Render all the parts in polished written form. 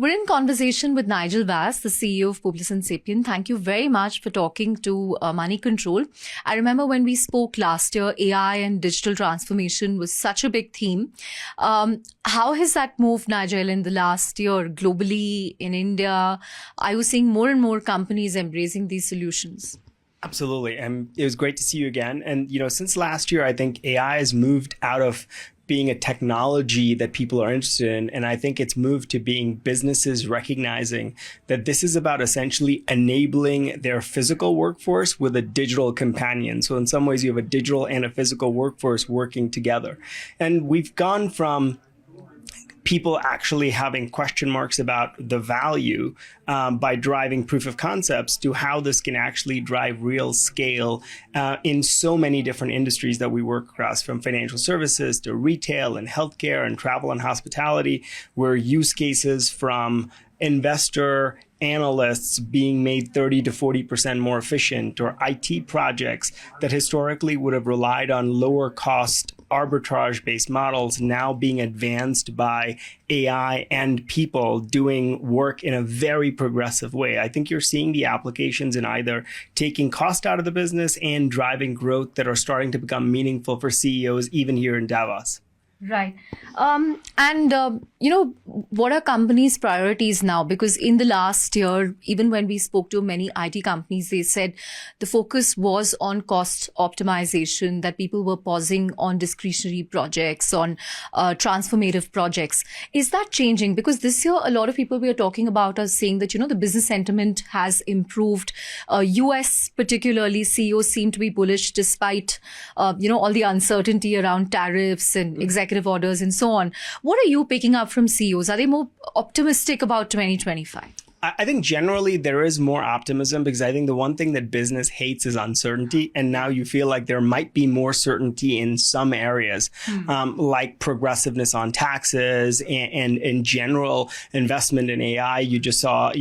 We're in conversation with Nigel Vaz, the CEO of Publicis Sapient. Thank you very much for talking to Moneycontrol. I remember when we spoke last year, AI and digital transformation was such a big theme. How has that moved, Nigel, in the last year globally in India? Are you seeing more and more companies embracing these solutions? Absolutely. And it was great to see you again. And, since last year, I think AI has moved out of being a technology that people are interested in. And I think it's moved to being businesses recognizing that this is about essentially enabling their physical workforce with a digital companion. So in some ways, you have a digital and a physical workforce working together. And we've gone from people actually having question marks about the value by driving proof of concepts to how this can actually drive real scale in so many different industries that we work across, from financial services to retail and healthcare and travel and hospitality, where use cases from investor analysts being made 30 to 40% more efficient, or IT projects that historically would have relied on lower cost arbitrage-based models now being advanced by AI and people doing work in a very progressive way. I think you're seeing the applications in either taking cost out of the business and driving growth that are starting to become meaningful for CEOs even here in Davos. Right. What are companies' priorities now? Because in the last year, even when we spoke to many IT companies, they said the focus was on cost optimization, that people were pausing on discretionary projects, on transformative projects. Is that changing? Because this year, a lot of people we are talking about are saying that, the business sentiment has improved. US particularly, CEOs seem to be bullish despite, all the uncertainty around tariffs and executive orders and so on. What are you picking up from CEOs? Are they more optimistic about 2025? I think generally there is more optimism, because I think the one thing that business hates is uncertainty. And now you feel like there might be more certainty in some areas, like progressiveness on taxes and in general investment in AI. You just saw,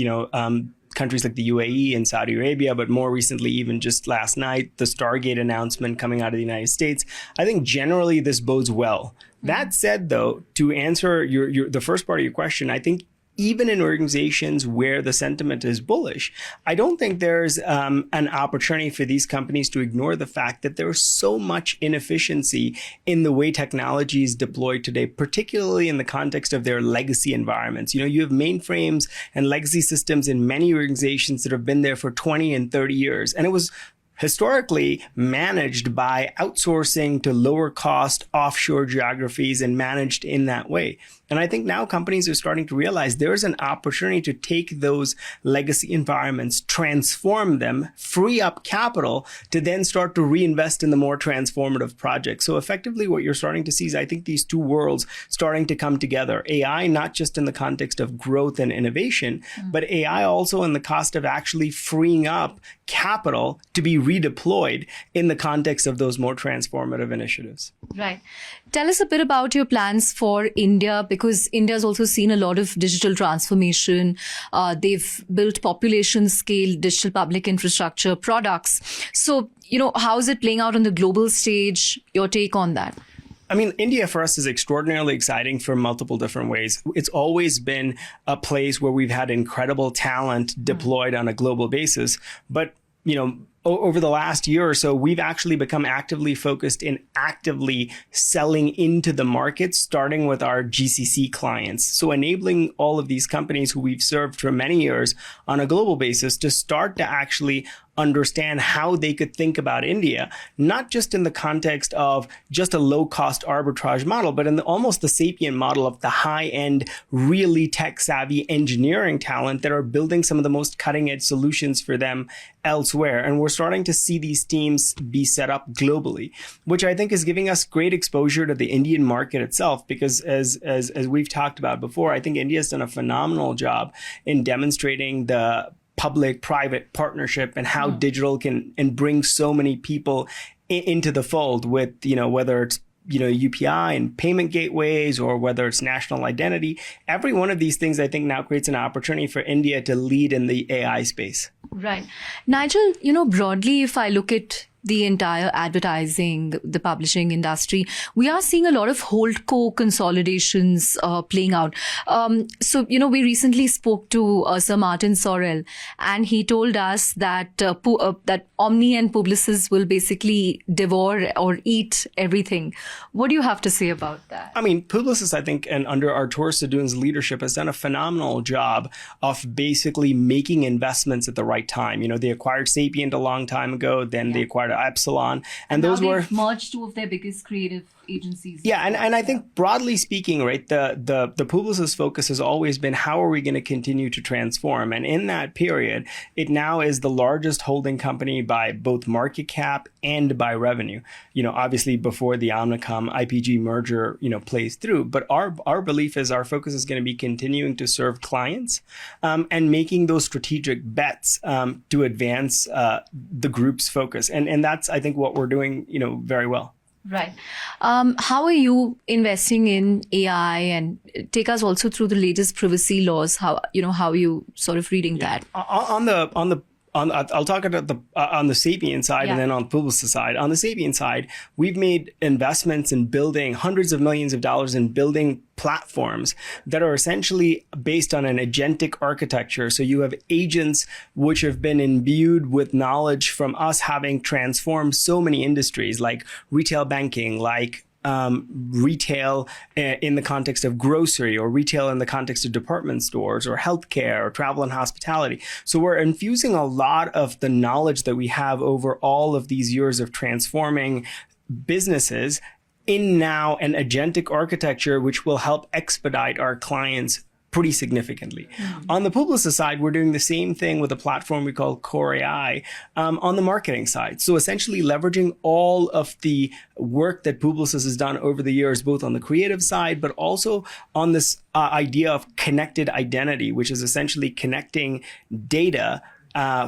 countries like the UAE and Saudi Arabia, but more recently, even just last night, the Stargate announcement coming out of the United States. I think generally this bodes well. That said, though, to answer the first part of your question, I think even in organizations where the sentiment is bullish, I don't think there's an opportunity for these companies to ignore the fact that there's so much inefficiency in the way technology is deployed today, particularly in the context of their legacy environments. You have mainframes and legacy systems in many organizations that have been there for 20 and 30 years. And it was historically managed by outsourcing to lower cost offshore geographies and managed in that way. And I think now companies are starting to realize there's an opportunity to take those legacy environments, transform them, free up capital to then start to reinvest in the more transformative projects. So effectively what you're starting to see is, I think, these two worlds starting to come together. AI, not just in the context of growth and innovation, but AI also in the cost of actually freeing up capital to be redeployed in the context of those more transformative initiatives. Right. Tell us a bit about your plans for India, because India's also seen a lot of digital transformation. They've built population scale digital public infrastructure products. So, how is it playing out on the global stage? Your take on that? I mean, India for us is extraordinarily exciting for multiple different ways. It's always been a place where we've had incredible talent deployed on a global basis. But, over the last year or so, we've actually become actively focused in actively selling into the market, starting with our GCC clients. So enabling all of these companies who we've served for many years on a global basis to start to actually understand how they could think about India, not just in the context of just a low-cost arbitrage model, but in almost the Sapient model of the high-end, really tech-savvy engineering talent that are building some of the most cutting-edge solutions for them elsewhere. And we're starting to see these teams be set up globally, which I think is giving us great exposure to the Indian market itself, because as we've talked about before, I think India's done a phenomenal job in demonstrating the public-private partnership and how digital can and bring so many people into the fold with, whether it's, UPI and payment gateways, or whether it's national identity. Every one of these things, I think, now creates an opportunity for India to lead in the AI space. Right. Nigel, broadly, if I look at the entire advertising, the publishing industry, we are seeing a lot of holdco consolidations playing out. So, we recently spoke to Sir Martin Sorrell, and he told us that that Omni and Publicis will basically devour or eat everything. What do you have to say about that? I mean, Publicis, I think, and under Artur Sadoun's leadership, has done a phenomenal job of basically making investments at the right time. They acquired Sapient a long time ago, then they acquired Epsilon, and those now were merged two of their biggest creative agencies. Yeah, and I think broadly speaking, right, the Publicis focus has always been how are we going to continue to transform? And in that period, it now is the largest holding company by both market cap and by revenue. Obviously before the Omnicom IPG merger, plays through. But our belief is our focus is going to be continuing to serve clients and making those strategic bets to advance the group's focus. And that's, I think, what we're doing, very well. Right. How are you investing in AI, and take us also through the latest privacy laws? How are you sort of reading that? I'll talk about on the Sapient side and then on the Publicis side. On the Sapient side, we've made investments in building hundreds of millions of dollars in building platforms that are essentially based on an agentic architecture. So you have agents which have been imbued with knowledge from us having transformed so many industries like retail banking, like retail in the context of grocery, or retail in the context of department stores, or healthcare, or travel and hospitality. So we're infusing a lot of the knowledge that we have over all of these years of transforming businesses in now an agentic architecture, which will help expedite our clients pretty significantly. On the Publicis side, we're doing the same thing with a platform we call Core AI on the marketing side. So essentially leveraging all of the work that Publicis has done over the years, both on the creative side, but also on this idea of connected identity, which is essentially connecting data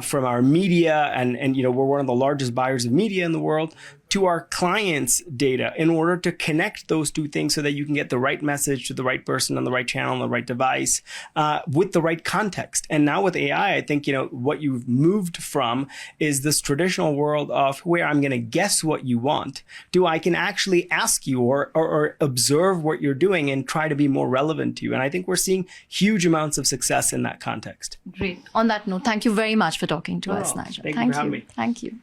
from our media, and we're one of the largest buyers of media in the world, to our clients' data in order to connect those two things so that you can get the right message to the right person on the right channel, on the right device, with the right context. And now with AI, I think, what you've moved from is this traditional world of where I'm going to guess what you want to I can actually ask you or observe what you're doing and try to be more relevant to you. And I think we're seeing huge amounts of success in that context. Great. On that note, thank you very much for talking to us, Nigel. Thank you for having me. Thank you.